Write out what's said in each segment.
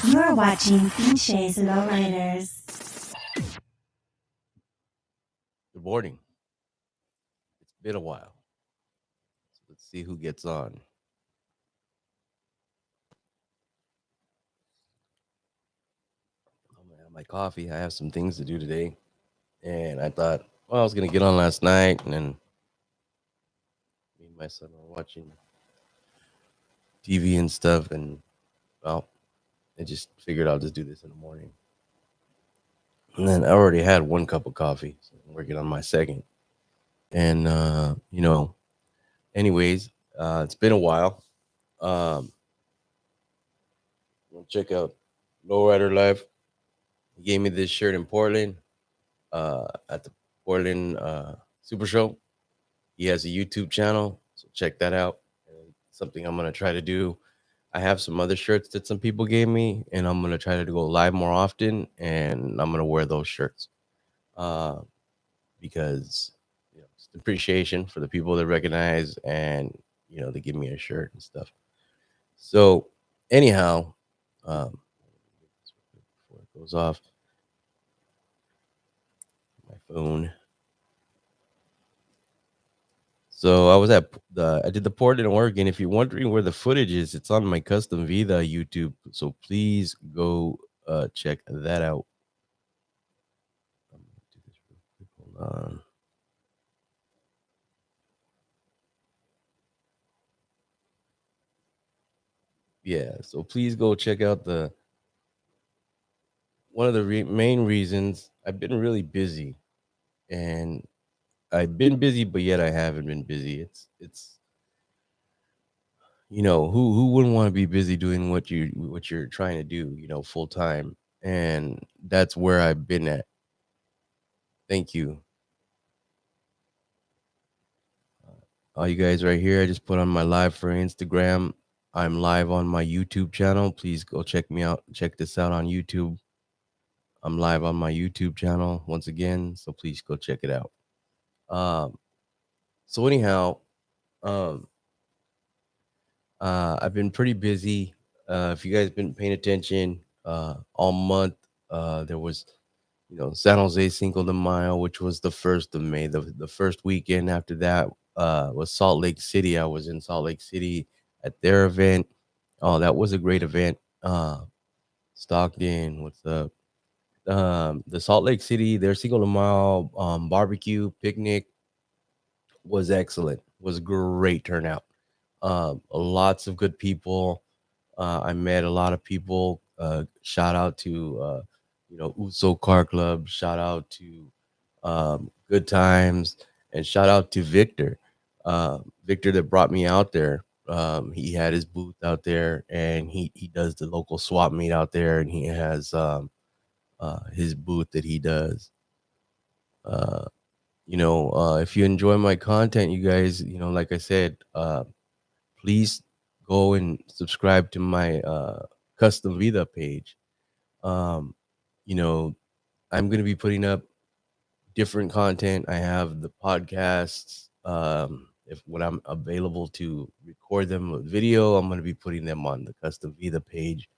You're watching Pinches Lowriders. Good morning. It's been a while. So let's see who gets on. I'm gonna have my coffee. I have some things to do today. And I thought, well, I was gonna get on last night and then me and my son were watching TV and stuff and well, I just figured I'll just do this in the morning. And then I already had one cup of coffee, so I'm working on my second. And anyways, it's been a while. Um check out Lowrider Live. He gave me this shirt in Portland, at the Portland Super Show. He has a YouTube channel, so check that out. And something I'm gonna try to do. I have some other shirts that some people gave me, and I'm gonna try to go live more often, and I'm gonna wear those shirts uh, because it's appreciation for the people that recognize and they give me a shirt and stuff. So anyhow, before it goes off my phone. So I did the Portland, Oregon. If you're wondering where the footage is, it's on my custom Vida YouTube. So please go check that out. I'm gonna do this real quick. Hold on. Yeah, so please go check out the one of the main reasons I've been really busy, and I've been busy, but yet I haven't been busy. It's who wouldn't want to be busy doing what you're trying to do, full time, and that's where I've been at. Thank you. All you guys right here, I just put on my live for Instagram. I'm live on my YouTube channel. Please go check me out. Check this out on YouTube. I'm live on my YouTube channel once again, so please go check it out. Um, so anyhow, um, I've been pretty busy. If you guys been paying attention, all month, there was, San Jose Cinco de Mayo, which was the 1st of May. The first weekend after that was Salt Lake City. I was in Salt Lake City at their event. Oh, that was a great event. Stockton, what's up? The Salt Lake City, their Cinco de Mayo barbecue picnic was excellent. Was great turnout. Lots of good people. I met a lot of people. Shout out to Uso Car Club. Shout out to Good Times, and shout out to Victor. Victor that brought me out there. He had his booth out there, and he does the local swap meet out there, and he has his booth that he does. Uh, if you enjoy my content, you guys, like I said, please go and subscribe to my custom Vida page. Um, you know, I'm going to be putting up different content. I have the podcasts. If when I'm available to record them with video, I'm going to be putting them on the custom Vida page.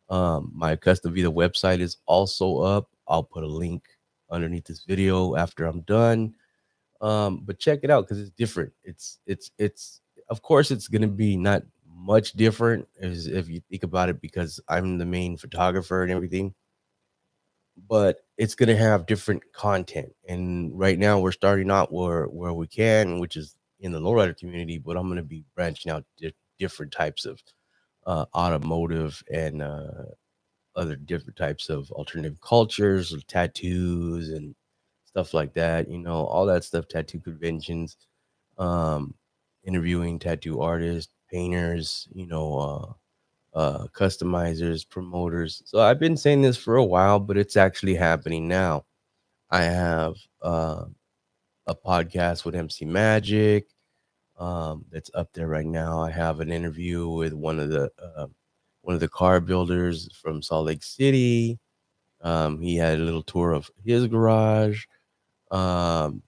My custom Vida website is also up. I'll put a link underneath this video after I'm done. But check it out because it's different. It's of course it's gonna be not much different as if you think about it because I'm the main photographer and everything, but it's gonna have different content. And right now we're starting out where we can, which is in the lowrider community, but I'm gonna be branching out different types of automotive and other different types of alternative cultures, tattoos and stuff like that, all that stuff, tattoo conventions, um, interviewing tattoo artists, painters, customizers, promoters. So I've been saying this for a while, but it's actually happening now. I have a podcast with MC Magic that's up there right now. I have an interview with one of the car builders from Salt Lake City. He had a little tour of his garage. Um,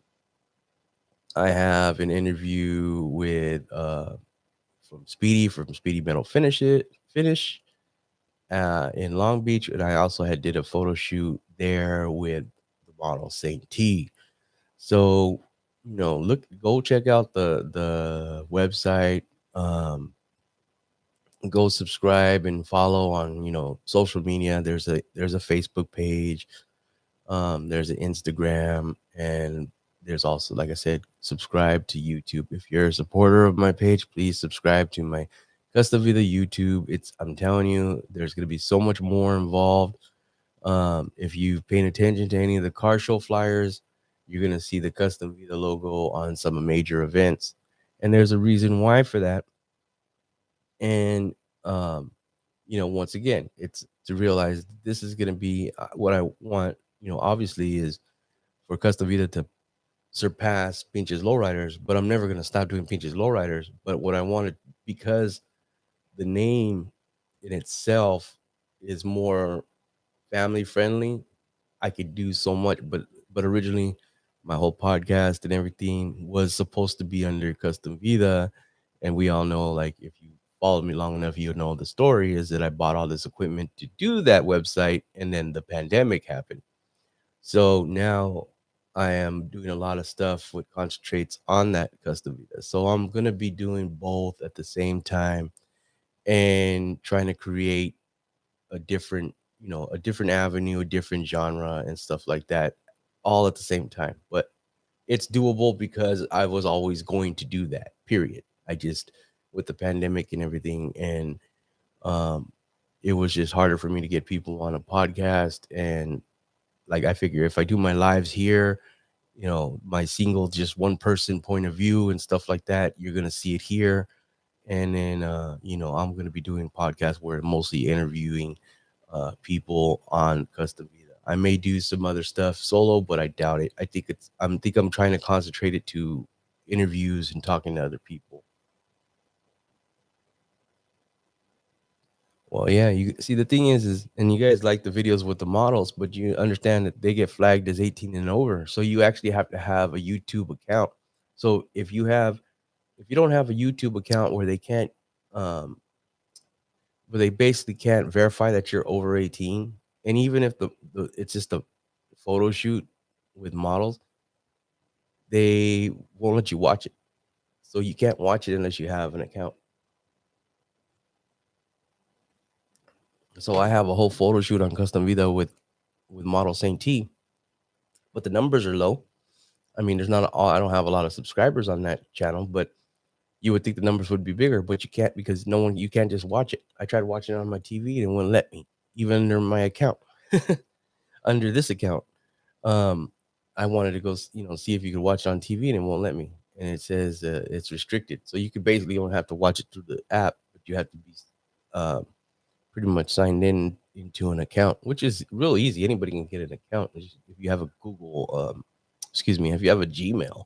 I have an interview with from Speedy Metal Finish. in Long Beach, and I also had did a photo shoot there with the model Saint T. So, go check out the website. Um, Go subscribe and follow on social media. There's a Facebook page. There's an Instagram, and there's also, like I said, subscribe to YouTube. If you're a supporter of my page, please subscribe to my Custom Vida YouTube. I'm telling you, there's gonna be so much more involved. If you've paying attention to any of the car show flyers, you're gonna see the Custom Vida logo on some major events, and there's a reason why for that. And um, once again, it's to realize this is gonna be what I want. Obviously, is for Custom Vida to surpass Pinches Lowriders, but I'm never gonna stop doing Pinches Lowriders. But what I wanted, because the name in itself is more family friendly, I could do so much. But originally, my whole podcast and everything was supposed to be under Custom Vida, and we all know, like, if you followed me long enough, you know the story is that I bought all this equipment to do that website, and then the pandemic happened. So now I am doing a lot of stuff with concentrates on that Custom Vida. So I'm gonna be doing both at the same time and trying to create a different, a different avenue, a different genre and stuff like that, all at the same time. But it's doable because I was always going to do that, period. I just, with the pandemic and everything, and um it was just harder for me to get people on a podcast. And like, I figure if I do my lives here, my single, just one person point of view and stuff like that, you're gonna see it here. And then I'm gonna be doing podcasts where I'm mostly interviewing people on Custom Vida. I may do some other stuff solo, but I doubt it. I'm trying to concentrate it to interviews and talking to other people. Well, yeah, you see, the thing is, and you guys like the videos with the models, but you understand that they get flagged as 18 and over. So you actually have to have a YouTube account. So if you don't have a YouTube account where they can't, um, where they basically can't verify that you're over 18, and even if the it's just a photo shoot with models, they won't let you watch it. So you can't watch it unless you have an account. So I have a whole photo shoot on Custom Vida with model Saint T, but the numbers are low. I mean, I don't have a lot of subscribers on that channel, but you would think the numbers would be bigger, but you can't, because you can't just watch it. I tried watching it on my TV and it wouldn't let me, even under my account, under this account. Um, I wanted to go, see if you could watch it on TV, and it won't let me. And it says it's restricted. So you could basically don't have to watch it through the app, but you have to be uh, pretty much signed into an account, which is real easy. Anybody can get an account. If you have a if you have a Gmail,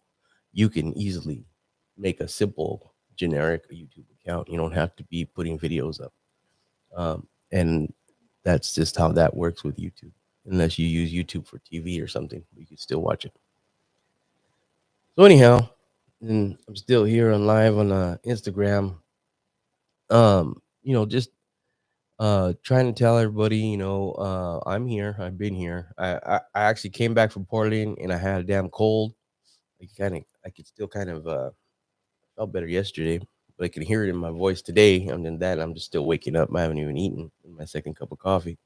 you can easily make a simple generic YouTube account. You don't have to be putting videos up. And that's just how that works with YouTube. Unless you use YouTube for TV or something, you can still watch it. So anyhow, and I'm still here on live on Instagram. Just trying to tell everybody, I'm here. I've been here. I actually came back from Portland and I had a damn cold. I could still kind of felt better yesterday, but I can hear it in my voice today. And then that I'm just still waking up. I haven't even eaten my second cup of coffee.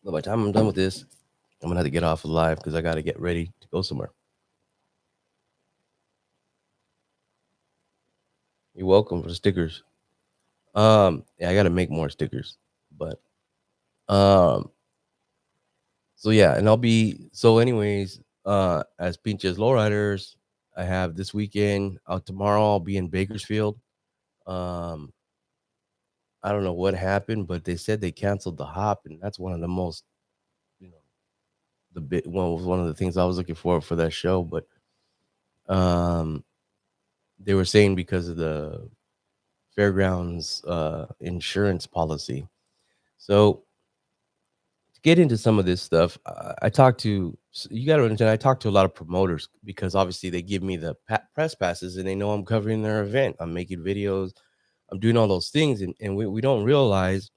But by the time I'm done with this, I'm gonna have to get off of live because I gotta get ready to go somewhere. You're welcome for the stickers. Yeah, I gotta make more stickers, but um, so yeah, and anyways, as Pinches Lowriders, I have this weekend. Out tomorrow, I'll be in Bakersfield. Um, I don't know what happened, but they said they canceled the hop, and that's one of the most, you know, the bit one was one of the things I was looking for that show. But um, they were saying because of the fairgrounds insurance policy. So to get into some of this stuff, you got to understand, I talked to a lot of promoters because obviously they give me the press passes and they know I'm covering their event. I'm making videos. I'm doing all those things, and we don't realize,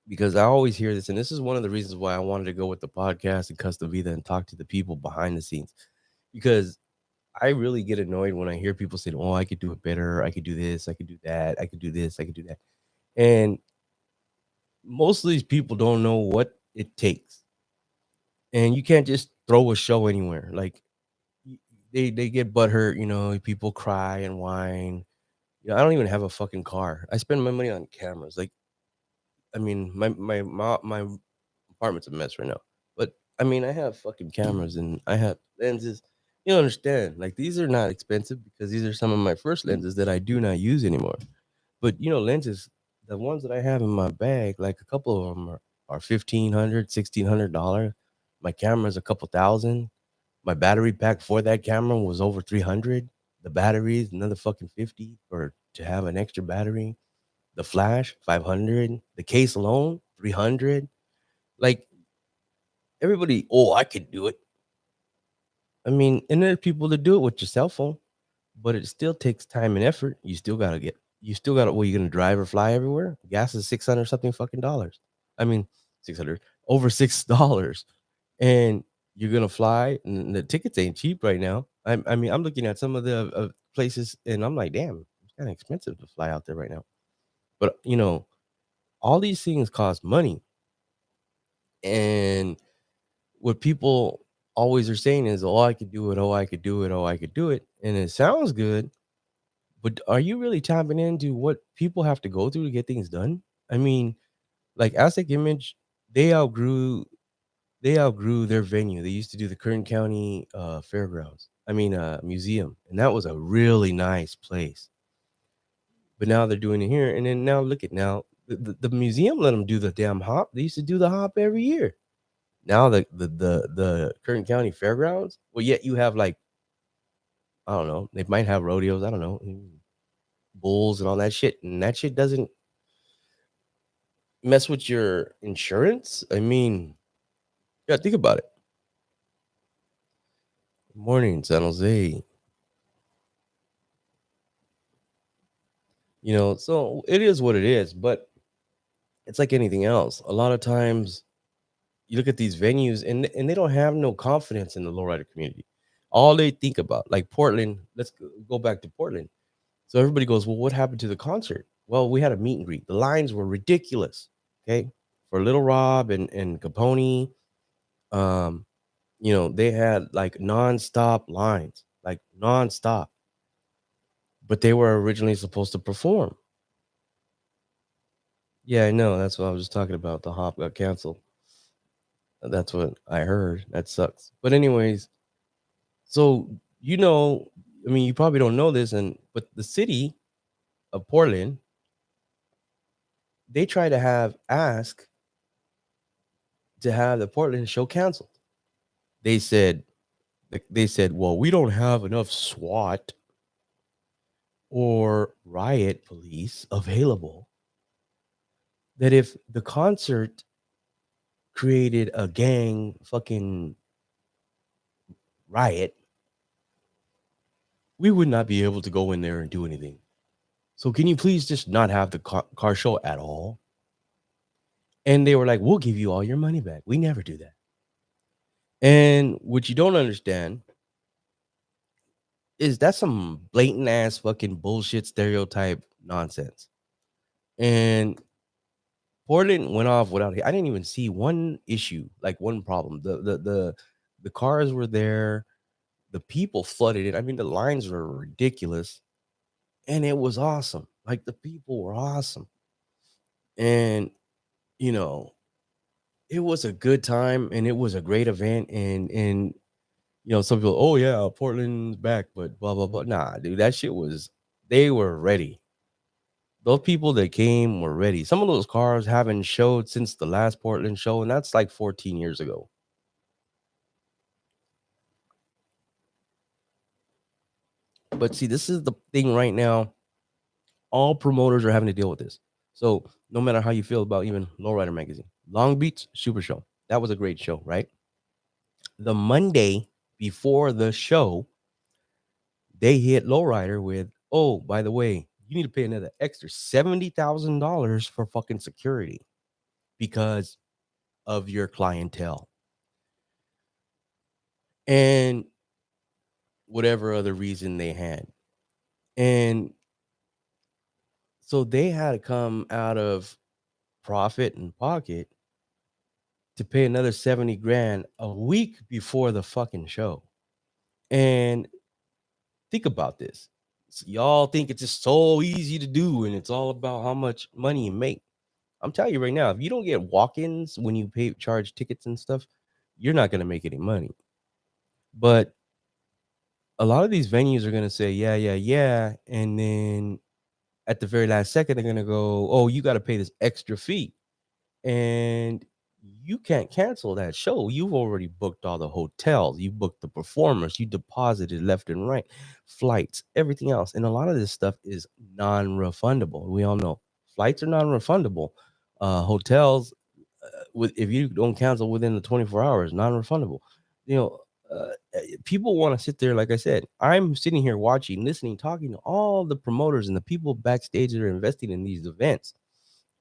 because I always hear this, and this is one of the reasons why I wanted to go with the podcast and Custom Vida and talk to the people behind the scenes, because I really get annoyed when I hear people saying, "Oh, I could do it better. I could do this. I could do that. I could do this. I could do that." And most of these people don't know what it takes, and you can't just throw a show anywhere. Like they get butthurt, people cry and whine. I don't even have a fucking car. I spend my money on cameras. Like, I mean, my apartment's a mess right now, but I mean, I have fucking cameras and I have lenses. You don't understand? Like, these are not expensive because these are some of my first lenses that I do not use anymore. But lenses, the ones that I have in my bag, like a couple of them are $1,500, $1,600. My camera's a couple thousand. My battery pack for that camera was over 300. The battery is another fucking 50 for to have an extra battery. The flash, 500. The case alone, 300. Like, everybody, oh, I could do it. I mean, and there are people that do it with your cell phone, but it still takes time and effort. You still got to, well, you're going to drive or fly everywhere. Gas is 600 something fucking dollars. I mean, 600, over $6. And you're going to fly, and the tickets ain't cheap right now. I mean, I'm looking at some of the places, and I'm like, damn, it's kind of expensive to fly out there right now. But, all these things cost money. And what people always are saying is, oh, I could do it. Oh, I could do it. Oh, I could do it. And it sounds good. But are you really tapping into what people have to go through to get things done? I mean, like Aztec Image, they outgrew they outgrew their venue. They used to do the Kern County fairgrounds. I mean, museum, and that was a really nice place. But now they're doing it here, and then now look at now the museum let them do the damn hop. They used to do the hop every year. Now the Kern County fairgrounds. Well, yet you have, like, I don't know. They might have rodeos. I don't know, bulls and all that shit, and that shit doesn't mess with your insurance. I mean, yeah, think about it. Good morning, San Jose. So it is what it is, but it's like anything else. A lot of times you look at these venues, and they don't have no confidence in the lowrider community. All they think about, like Portland, let's go back to Portland. So everybody goes, well, what happened to the concert? Well, we had a meet and greet. The lines were ridiculous. Okay. For Little Rob and Capone, um, they had like nonstop lines, like nonstop. But they were originally supposed to perform. Yeah, I know. That's what I was just talking about. The hop got canceled. That's what I heard. That sucks. But anyways, so I mean, you probably don't know this, but the city of Portland, they try to ask to have the Portland show canceled. They said, well, we don't have enough SWAT or riot police available. That if the concert created a gang fucking riot, we would not be able to go in there and do anything. So can you please just not have the car show at all? And they were like, we'll give you all your money back. We never do that. And what you don't understand is that's some blatant ass fucking bullshit stereotype nonsense. And Portland went off without, I didn't even see one issue, like one problem. The cars were there, the people flooded it. I mean, the lines were ridiculous, and it was awesome. Like, the people were awesome. And it was a good time, and it was a great event. And some people, oh yeah, Portland's back, but blah blah blah. Nah, dude, that shit was, they were ready. Those people that came were ready. Some of those cars haven't showed since the last Portland show, and that's like 14 years ago. But see, this is the thing right now. All promoters are having to deal with this. So no matter how you feel about even Lowrider magazine, Long Beach Super Show, that was a great show, right? The Monday before the show, they hit Lowrider with, oh, by the way, you need to pay another extra $70,000 for fucking security because of your clientele and whatever other reason they had. And so they had to come out of profit and pocket to pay another 70 grand a week before the fucking show. And think about this. So y'all think it's just so easy to do and it's all about how much money you make. I'm telling you right now, if you don't get walk-ins when you charge tickets and stuff, you're not going to make any money. But a lot of these venues are going to say, yeah. And then at the very last second, they're going to go, oh, you got to pay this extra fee. And you can't cancel that show. You've already booked all the hotels, you booked the performers, you deposited left and right, flights, everything else. And a lot of this stuff is non-refundable. We all know flights are non-refundable. Hotels, if you don't cancel within the 24 hours, non-refundable. You know, people want to sit there. Like I said, I'm sitting here watching, listening, talking to all the promoters and the people backstage that are investing in these events,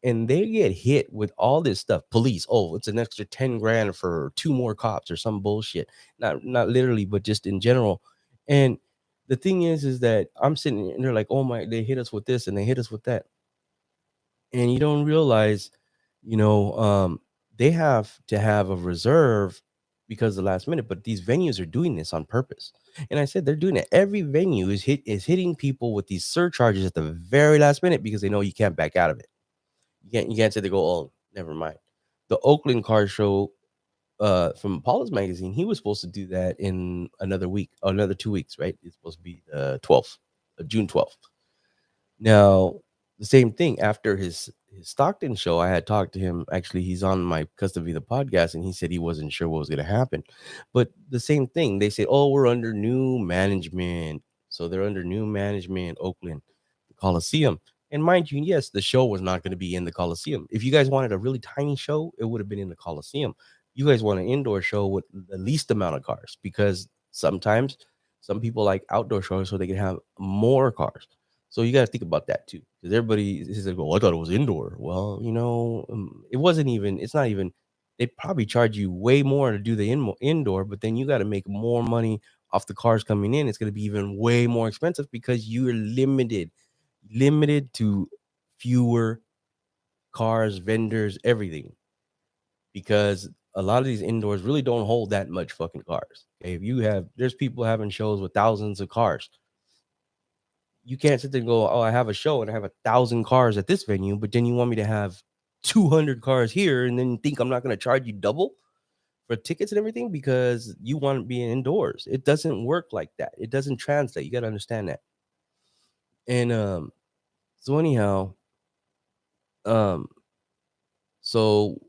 and they get hit with all this stuff. Police, oh, it's an extra 10 grand for 2 more cops or some bullshit. Not literally, but just in general. And the thing is that I'm sitting and they're like, oh my, they hit us with this and they hit us with that. And you don't realize, they have to have a reserve because the last minute, but these venues are doing this on purpose. And I said they're doing it. Every venue is hitting people with these surcharges at the very last minute because they know you can't back out of it. You can't say they go, oh, never mind. The Oakland car show from Apollo's magazine, he was supposed to do that in another week, or another 2 weeks, right? It's supposed to be the 12th, June 12th. Now, the same thing after his Stockton show, I had talked to him. Actually, he's on my Custom Vida podcast, and he said he wasn't sure what was going to happen. But the same thing, they said, oh, we're under new management. So they're under new management, Oakland, the Coliseum. And mind you, yes, the show was not going to be in the Coliseum. If you guys wanted a really tiny show, it would have been in the Coliseum. You guys want an indoor show with the least amount of cars, because sometimes some people like outdoor shows so they can have more cars. So you got to think about that too, because everybody is like, "Oh, I thought it was indoor." Well, it wasn't even. It's not even. They probably charge you way more to do the indoor, but then you got to make more money off the cars coming in. It's going to be even way more expensive because you're limited to fewer cars, vendors, everything. Because a lot of these indoors really don't hold that much fucking cars. Okay, there's people having shows with thousands of cars. You can't sit there and go, oh, I have a show and I have 1,000 cars at this venue, but then you want me to have 200 cars here and then think I'm not going to charge you double for tickets and everything because you want to be indoors. It doesn't work like that. It doesn't translate. You got to understand that. And so anyhow, so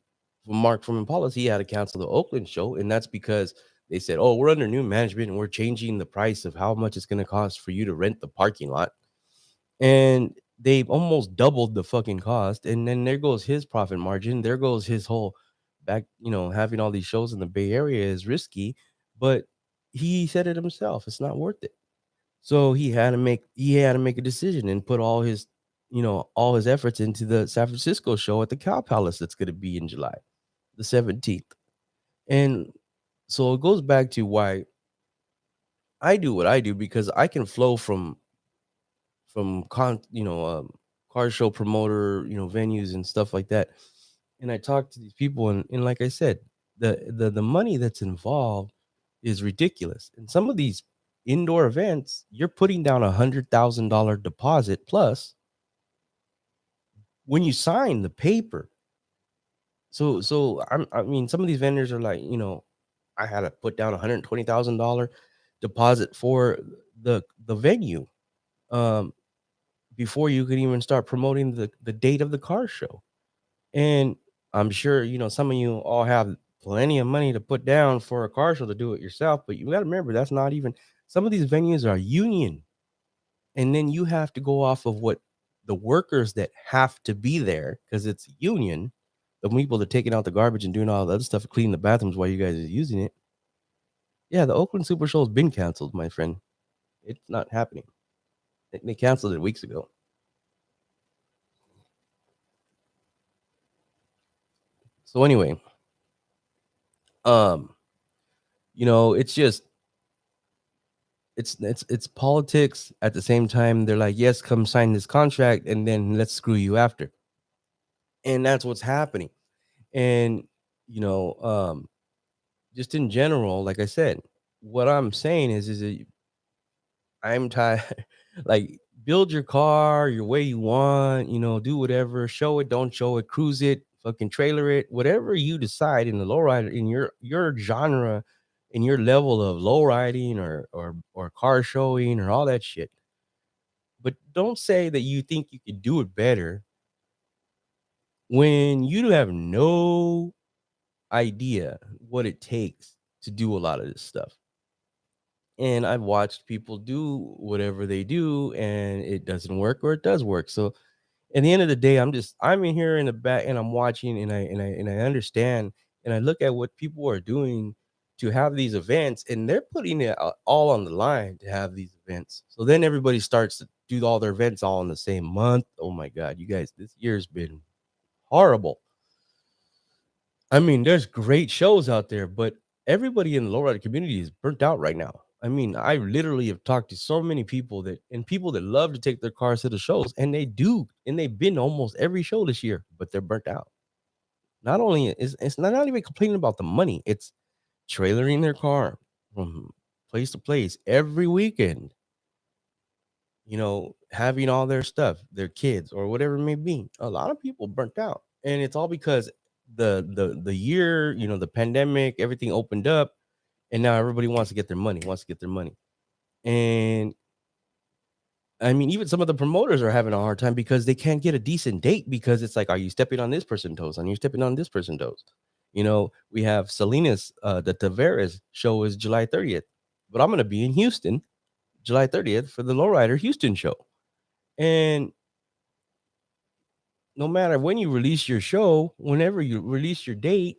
Mark from Impala, he had to cancel the Oakland show, and that's because they said, oh, we're under new management and we're changing the price of how much it's going to cost for you to rent the parking lot. And they've almost doubled the fucking cost. And then there goes his profit margin. There goes his whole back, having all these shows in the Bay Area is risky, but he said it himself. It's not worth it. So he had to make a decision and put all his efforts into the San Francisco show at the Cow Palace that's going to be in July the 17th. And so it goes back to why I do what I do, because I can flow from car show promoter, venues and stuff like that. And I talk to these people, and like I said, the money that's involved is ridiculous. And some of these indoor events, you're putting down $100,000 deposit plus when you sign the paper. So I mean, some of these vendors are like, I had to put down $120,000 deposit for the venue. Before you could even start promoting the date of the car show. And I'm sure, some of you all have plenty of money to put down for a car show to do it yourself, but you got to remember, that's not even, some of these venues are union. And then you have to go off of what the workers that have to be there, because it's union, the people that are taking out the garbage and doing all the other stuff, cleaning the bathrooms while you guys are using it. Yeah, the Oakland Super Show has been canceled, my friend. It's not happening. They canceled it weeks ago. So anyway, um, it's just it's politics. At the same time, they're like, yes, come sign this contract, and then let's screw you after. And that's what's happening. And you know, just in general, like I said, what I'm saying is that I'm tired. Like, build your car your way you want, do whatever, show it, don't show it, cruise it, fucking trailer it, whatever you decide in the lowrider, in your genre, in your level of low riding or car showing or all that shit. But don't say that you think you could do it better when you have no idea what it takes to do a lot of this stuff. And I've watched people do whatever they do and it doesn't work or it does work. So at the end of the day, I'm in here in the back and I'm watching and I understand and I look at what people are doing to have these events and they're putting it all on the line to have these events. So then everybody starts to do all their events all in the same month. Oh my God, you guys, this year's been horrible. I mean, there's great shows out there, but everybody in the lowrider community is burnt out right now. I mean, I literally have talked to so many people that love to take their cars to the shows, and they do, and they've been to almost every show this year, but they're burnt out. Not only is it's not even complaining about the money, it's trailering their car from place to place every weekend, having all their stuff, their kids or whatever it may be. A lot of people burnt out. And it's all because the year, the pandemic, everything opened up and now everybody wants to get their money, wants to get their money. And I mean, even some of the promoters are having a hard time because they can't get a decent date because it's like, are you stepping on this person's toes? Are you stepping on this person's toes? We have Salinas, the Tavares show is July 30th, but I'm going to be in Houston July 30th for the Lowrider Houston show. And no matter when you release your show, whenever you release your date,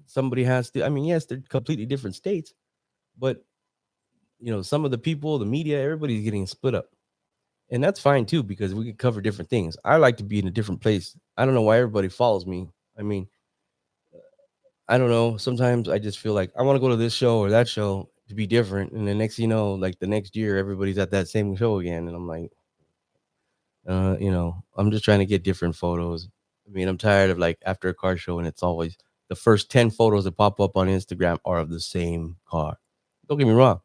somebody has to. I mean, yes, they're completely different states, but some of the people, the media, everybody's getting split up, and that's fine too because we can cover different things. I like to be in a different place. I don't know why everybody follows me. I mean, I don't know. Sometimes I just feel like I want to go to this show or that show to be different, and the next, like the next year, everybody's at that same show again, and I'm like, I'm just trying to get different photos. I mean, I'm tired of like after a car show and it's always the first 10 photos that pop up on Instagram are of the same car. Don't get me wrong,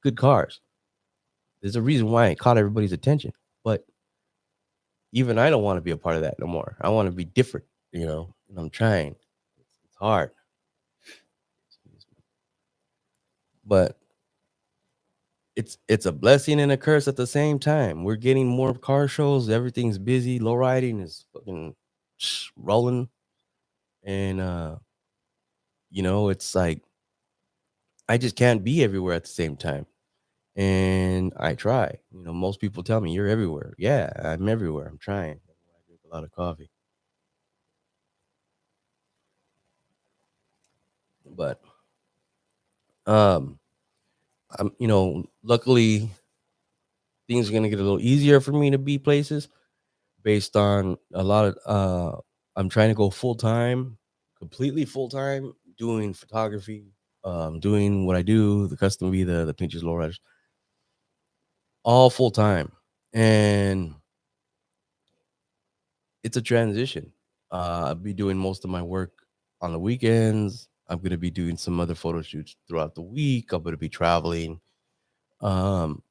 good cars. There's a reason why it caught everybody's attention. But even I don't want to be a part of that no more. I want to be different, and I'm trying. It's hard. But it's a blessing and a curse at the same time. We're getting more car shows. Everything's busy. Low riding is fucking rolling. And it's like I just can't be everywhere at the same time. And I try. Most people tell me you're everywhere. Yeah, I'm everywhere. I'm trying. I drink a lot of coffee. But um I'm luckily things are gonna get a little easier for me to be places based on a lot of I'm trying to go full time, completely full time, doing photography, doing what I do, the custom Vida, the pictures, Lowriders, all full time. And it's a transition. I'll be doing most of my work on the weekends. I'm going to be doing some other photo shoots throughout the week. I'm going to be traveling. Um,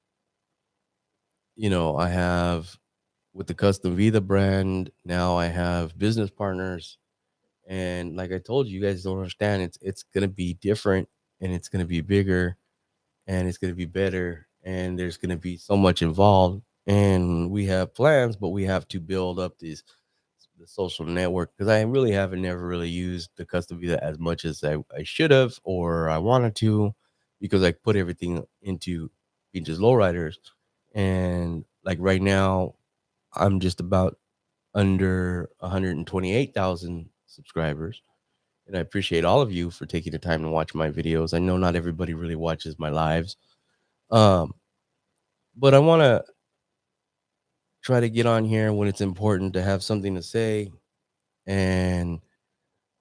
I have with the custom Vida brand, now I have business partners. And like I told you, you guys don't understand. It's going to be different and it's going to be bigger and it's going to be better. And there's going to be so much involved. And we have plans, but we have to build up the social network because I really haven't never really used the custom Vida as much as I should have or I wanted to because I put everything into just lowriders. And like right now, I'm just about under 128,000 subscribers. And I appreciate all of you for taking the time to watch my videos. I know not everybody really watches my lives. But I want to try to get on here when it's important to have something to say And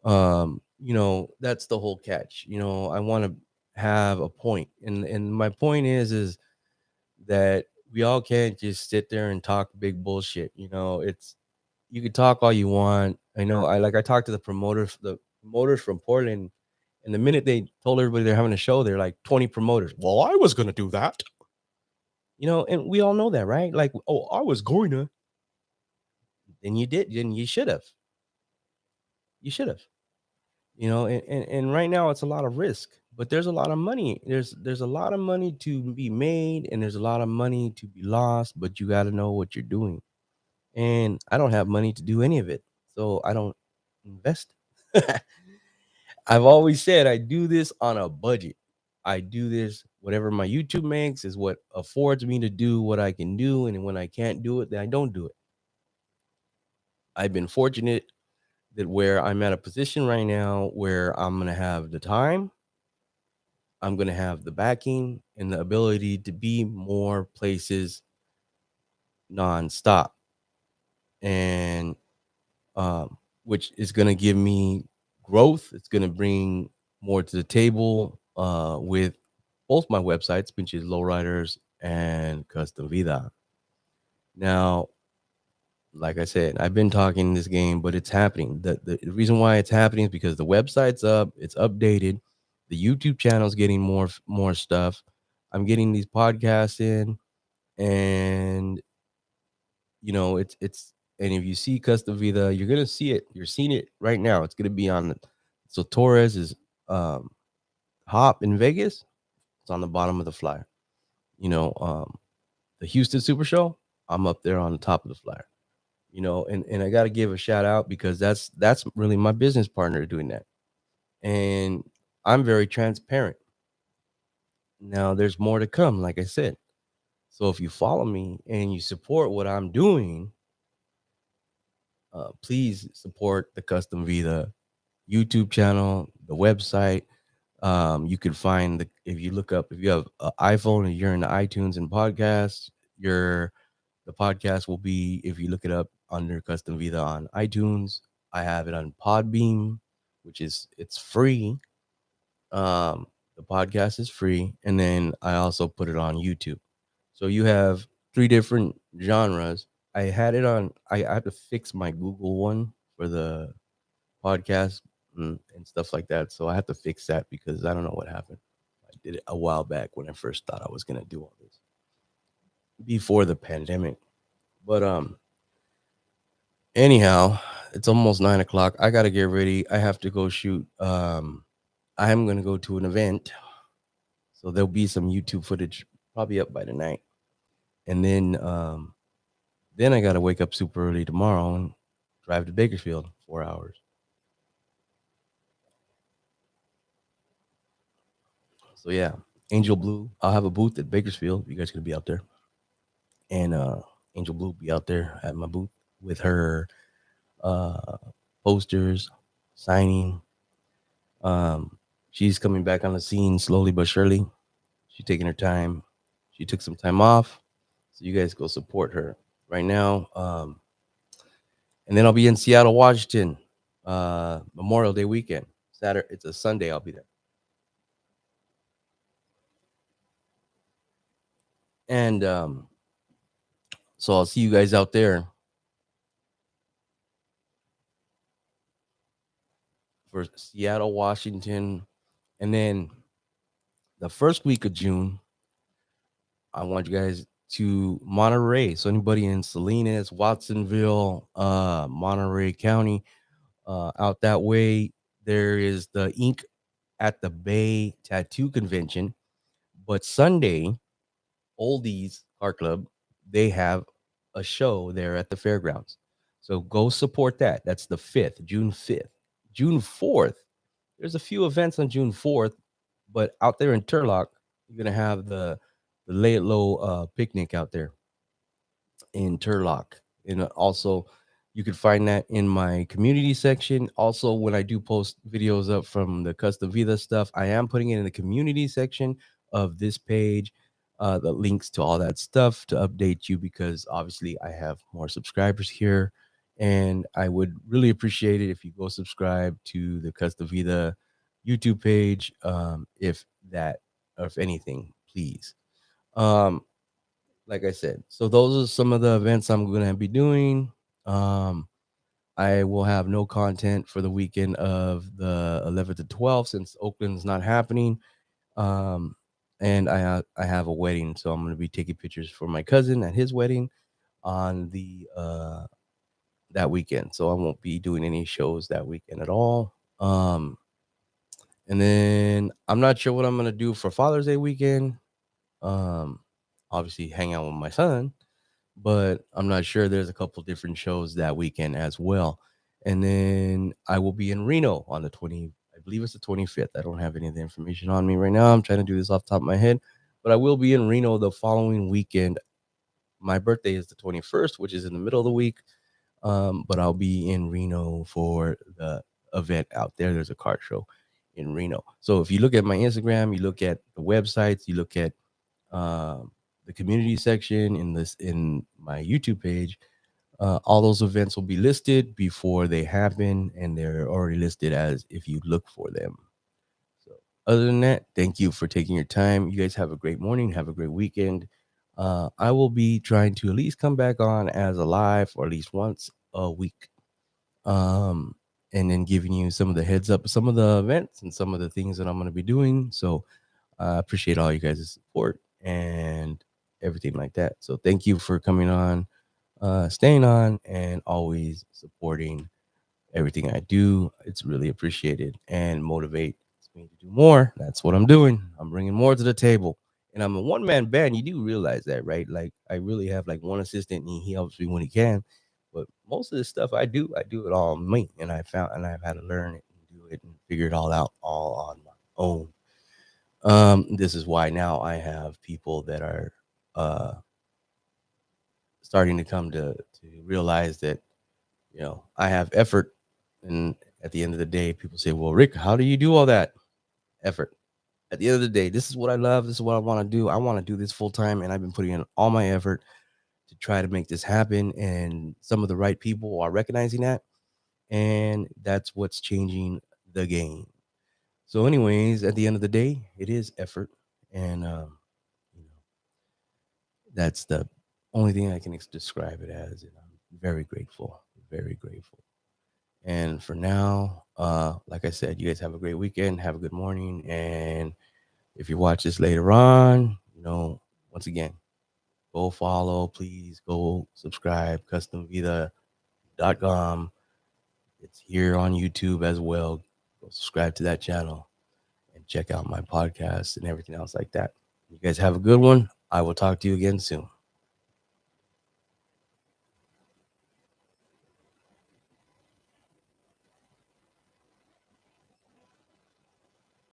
that's the whole catch. I want to have a point, and my point is that we all can't just sit there and talk big bullshit. It's you can talk all you want. I talked to the promoters from Portland, and the minute they told everybody they're having a show, they're like 20 promoters. Well, I was gonna do that. And we all know that, right? Like, oh, I was going to. Then you did, then you should have. You should have. And right now it's a lot of risk, but there's a lot of money. There's a lot of money to be made, and there's a lot of money to be lost, but you got to know what you're doing. And I don't have money to do any of it, so I don't invest. I've always said I do this on a budget. I do this, whatever my YouTube makes is what affords me to do what I can do, and when I can't do it, then I don't do it. I've been fortunate that where I'm at a position right now where I'm going to have the time, I'm going to have the backing and the ability to be more places nonstop. And which is going to give me growth. It's going to bring more to the table with both my websites, which is Lowriders and Custom Vida. Now, like I said, I've been talking this game, but it's happening. The reason why it's happening is because the website's up, it's updated, the YouTube channel's getting more stuff. I'm getting these podcasts in, and it's and if you see Custom Vida, you're gonna see it. You're seeing it right now. It's gonna be on. So Torres is hop in Vegas. It's on the bottom of the flyer. The Houston Super Show. I'm up there on the top of the flyer. And I got to give a shout out because that's really my business partner doing that, and I'm very transparent. Now there's more to come, like I said. So if you follow me and you support what I'm doing, please support the Custom Vida YouTube channel, the website. You can find if you look up, if you have an iPhone and you're in the iTunes and podcasts, the podcast will be, if you look it up under Custom Vida on iTunes. I have it on Podbeam, it's free. The podcast is free, and then I also put it on YouTube. So you have 3 different genres. I had it on. I have to fix my Google one for the podcast and stuff like that. So I have to fix that because I don't know what happened. I did it a while back when I first thought I was gonna do all this before the pandemic. But anyhow, it's almost 9 o'clock. I gotta get ready. I have to go shoot. I am gonna go to an event, so there'll be some YouTube footage probably up by tonight, and then I gotta wake up super early tomorrow and drive to Bakersfield 4 hours. So yeah, Angel Blue. I'll have a booth at Bakersfield. You guys gonna be out there, and Angel Blue will be out there at my booth with her uh, posters, signing. She's coming back on the scene slowly but surely. She's taking her time. She took some time off, so you guys go support her right now. And then I'll be in Seattle, Washington, Memorial Day weekend. Saturday, it's a Sunday. I'll be there, and so I'll see you guys out there for Seattle, Washington, and then the first week of June, I want you guys to Monterey. So anybody in Salinas, Watsonville, Monterey County, out that way, there is the Ink at the Bay Tattoo Convention. But Sunday, Oldies Car Club, they have a show there at the fairgrounds. So go support that. That's the 5th, June 5th. June 4th, there's a few events on June 4th, but out there in Turlock, you're going to have the Lay It Low picnic out there in Turlock. And also, you could find that in my community section. Also, when I do post videos up from the Custom Vida stuff, I am putting it in the community section of this page, the links to all that stuff to update you, because obviously I have more subscribers here And I would really appreciate it if you go subscribe to the Custom Vida YouTube page. If that, or if anything, please. Um, like I said, so those are some of the events I'm going to be doing. I will have no content for the weekend of the 11th to 12th since Oakland's not happening. Um, and I have a wedding, so I'm going to be taking pictures for my cousin at his wedding on the that weekend. So I won't be doing any shows that weekend at all. And then I'm not sure what I'm going to do for Father's Day weekend. Um, Obviously hang out with my son, but I'm not sure. There's a couple different shows that weekend as well. And then I will be in Reno on the 20, I believe it's the 25th. I don't have any of the information on me right now. I'm trying to do this off the top of my head, but I will be in Reno the following weekend. My birthday is the 21st, which is in the middle of the week. But I'll be in Reno for the event out there. There's a car show in Reno. So if you look at my Instagram, you look at the websites, you look at the community section in my YouTube page, all those events will be listed before they happen, and they're already listed as if you look for them. So other than that, thank you for taking your time. You guys have a great morning, have a great weekend. I will be trying to at least come back on as a live or at least once a week. And then giving you some of the heads up, some of the events and some of the things that I'm going to be doing. So I appreciate all you guys' support and everything like that. So thank you for coming on, staying on, and always supporting everything I do. It's really appreciated and motivates me to do more. That's what I'm doing. I'm bringing more to the table. And I'm a one-man band. You do realize that, right? Like I really have like one assistant and he helps me when he can. But most of the stuff I do it all me. And I've had to learn it and do it and figure it all out all on my own. This is why now I have people that are uh starting to come to realize that, I have effort. And at the end of the day, people say, well, Rick, how do you do all that effort? At the end of the day, this is what I love. This is what I want to do. I want to do this full time. And I've been putting in all my effort to try to make this happen. And some of the right people are recognizing that. And that's what's changing the game. So, anyways, at the end of the day, it is effort. And, you know, that's the only thing I can describe it as. And I'm very grateful, very grateful. And for now, like I said, you guys have a great weekend. Have a good morning. And if you watch this later on, once again, go follow, please go subscribe, customvida.com. It's here on YouTube as well. Go subscribe to that channel and check out my podcast and everything else like that. You guys have a good one. I will talk to you again soon.